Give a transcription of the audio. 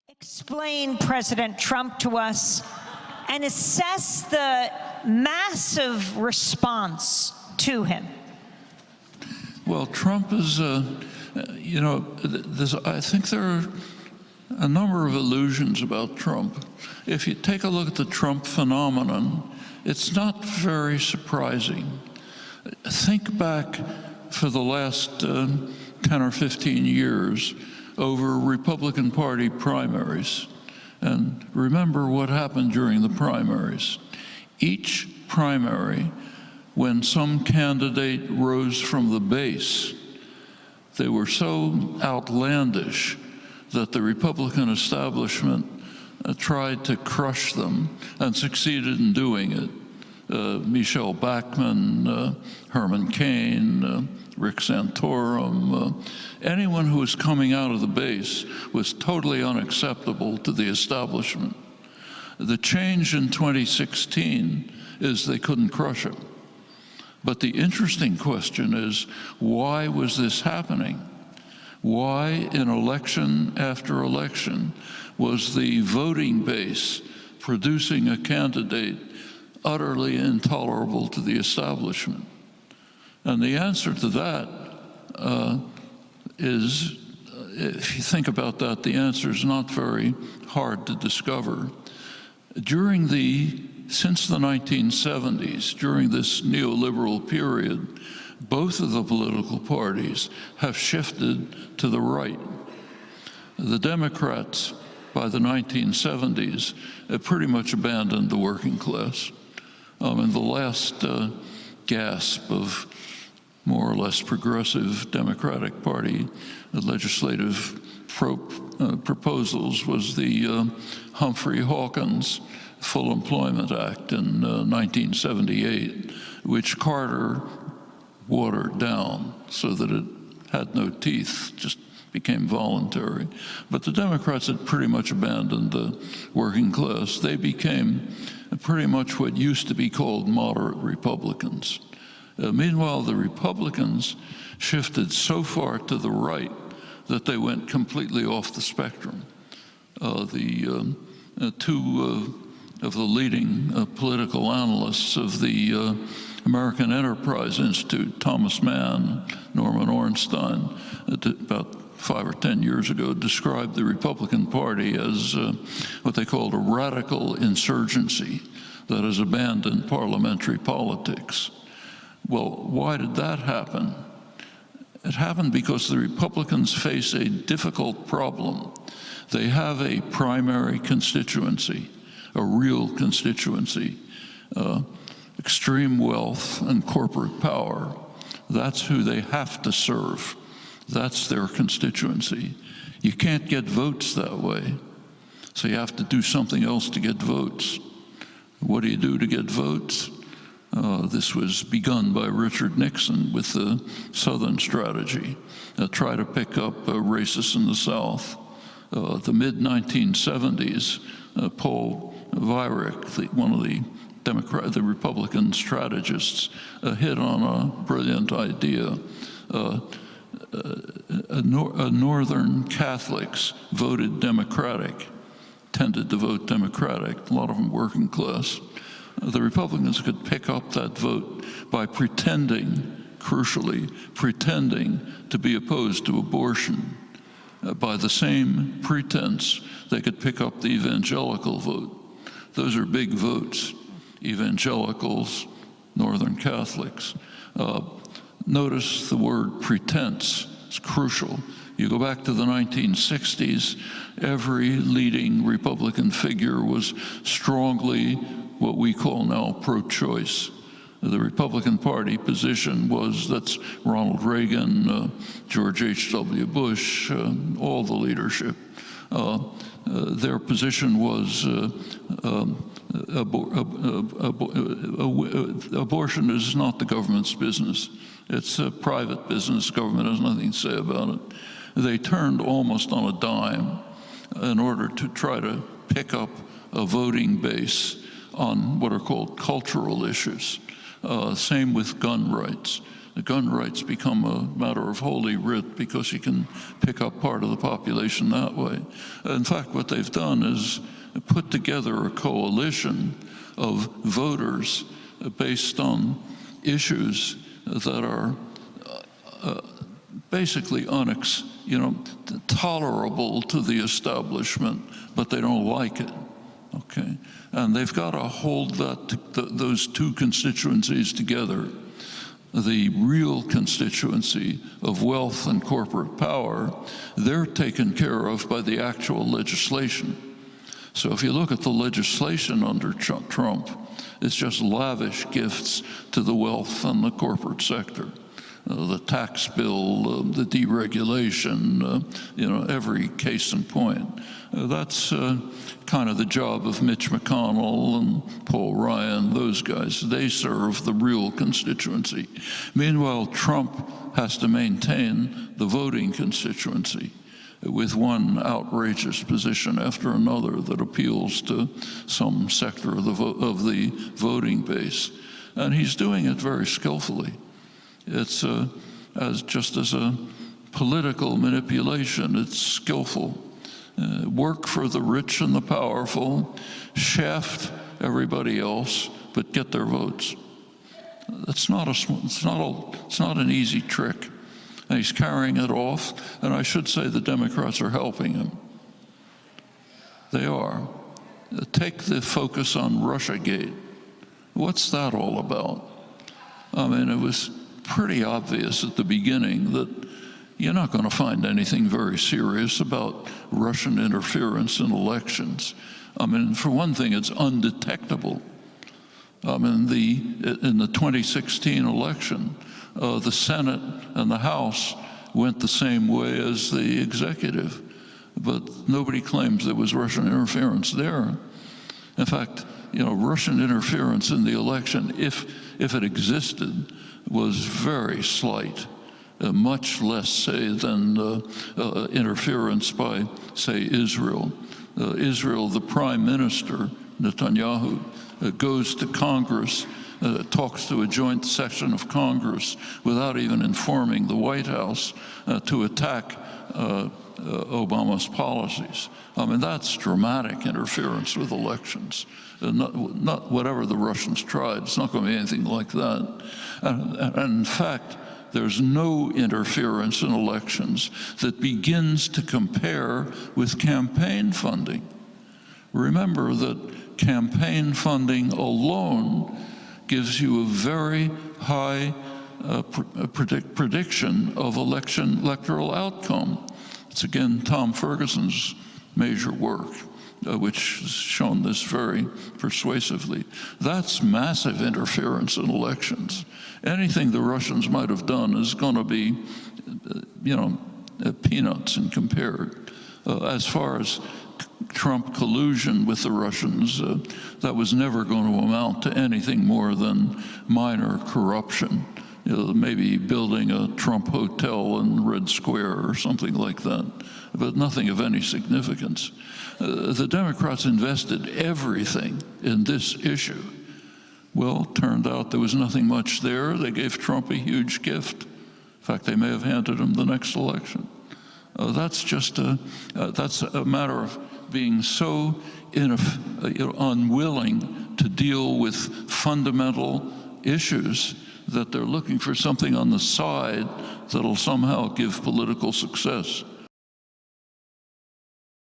Explain President Trump to us and assess the massive response to him. Well, Trump is, I think there are a number of illusions about Trump. If you take a look at the Trump phenomenon, it's not very surprising. Think back for the last 10 or 15 years over Republican Party primaries. And remember what happened during the primaries. Each primary, when some candidate rose from the base, they were so outlandish that the Republican establishment tried to crush them and succeeded in doing it. Michelle Bachmann, Herman Cain, Rick Santorum, anyone who was coming out of the base was totally unacceptable to the establishment. The change in 2016 is they couldn't crush him. But the interesting question is, why was this happening? Why, in election after election, was the voting base producing a candidate utterly intolerable to the establishment? And the answer to that is, if you think about that, the answer is not very hard to discover. Since the 1970s, during this neoliberal period, both of the political parties have shifted to the right. The Democrats, by the 1970s, have pretty much abandoned the working class. In the last gasp of more or less progressive Democratic Party legislative proposals was the Humphrey Hawkins Full Employment Act in 1978, which Carter watered down so that it had no teeth, just became voluntary. But the Democrats had pretty much abandoned the working class. They became pretty much what used to be called moderate Republicans. Meanwhile, the Republicans shifted so far to the right that they went completely off the spectrum. Two of the leading political analysts of the American Enterprise Institute, Thomas Mann, Norman Ornstein, about 5 or 10 years ago, described the Republican Party as what they called a radical insurgency that has abandoned parliamentary politics. Well, why did that happen? It happened because the Republicans face a difficult problem. They have a primary constituency, a real constituency, extreme wealth and corporate power. That's who they have to serve. That's their constituency. You can't get votes that way, so you have to do something else to get votes. What do you do to get votes? This was begun by Richard Nixon with the Southern strategy, try to pick up racists in the South. The mid-1970s, Paul Weyrich, one of the Republican strategists, hit on a brilliant idea. Northern Catholics voted Democratic, tended to vote Democratic, a lot of them working class. The Republicans could pick up that vote by pretending, crucially, pretending to be opposed to abortion. By the same pretense, they could pick up the evangelical vote. Those are big votes, evangelicals, Northern Catholics. Notice the word pretense, it's crucial. You go back to the 1960s, every leading Republican figure was strongly what we call now pro-choice. The Republican Party position was, that's Ronald Reagan, George H.W. Bush, all the leadership. Their position was abortion is not the government's business. It's a private business. Government has nothing to say about it. They turned almost on a dime in order to try to pick up a voting base on what are called cultural issues. Same with gun rights. The gun rights become a matter of holy writ because you can pick up part of the population that way. In fact, what they've done is put together a coalition of voters based on issues that are basically tolerable to the establishment, but they don't like it. Okay, and they've got to hold those two constituencies together. The real constituency of wealth and corporate power, they're taken care of by the actual legislation. So if you look at the legislation under Trump, it's just lavish gifts to the wealth and the corporate sector. The tax bill, the deregulation, every case in point. That's kind of the job of Mitch McConnell and Paul Ryan, those guys. They serve the real constituency. Meanwhile, Trump has to maintain the voting constituency with one outrageous position after another that appeals to some sector of the voting base. And he's doing it very skillfully. It's just as a political manipulation, it's skillful. Work for the rich and the powerful, shaft everybody else, but get their votes. It's not an easy trick. And he's carrying it off, and I should say the Democrats are helping him. They are. Take the focus on Russiagate. What's that all about? I mean, it was pretty obvious at the beginning that you're not going to find anything very serious about Russian interference in elections. I mean, for one thing, it's undetectable. I mean, in the 2016 election, the Senate and the House went the same way as the executive, but nobody claims there was Russian interference there. In fact, Russian interference in the election, if it existed, was very slight, much less, say, than interference by, say, Israel. Israel, the prime minister, Netanyahu, goes to Congress, talks to a joint session of Congress without even informing the White House to attack Obama's policies. I mean, that's dramatic interference with elections. Not whatever the Russians tried. It's not going to be anything like that. And in fact, there's no interference in elections that begins to compare with campaign funding. Remember that campaign funding alone gives you a very high prediction of electoral outcome. It's again Tom Ferguson's major work, which has shown this very persuasively. That's massive interference in elections. Anything the Russians might have done is going to be, peanuts and compared. As far as Trump collusion with the Russians, that was never going to amount to anything more than minor corruption. Maybe building a Trump hotel in Red Square or something like that, but nothing of any significance. The Democrats invested everything in this issue. Well, turned out there was nothing much there. They gave Trump a huge gift. In fact, they may have handed him the next election. That's a matter of being so unwilling to deal with fundamental issues that they're looking for something on the side that'll somehow give political success.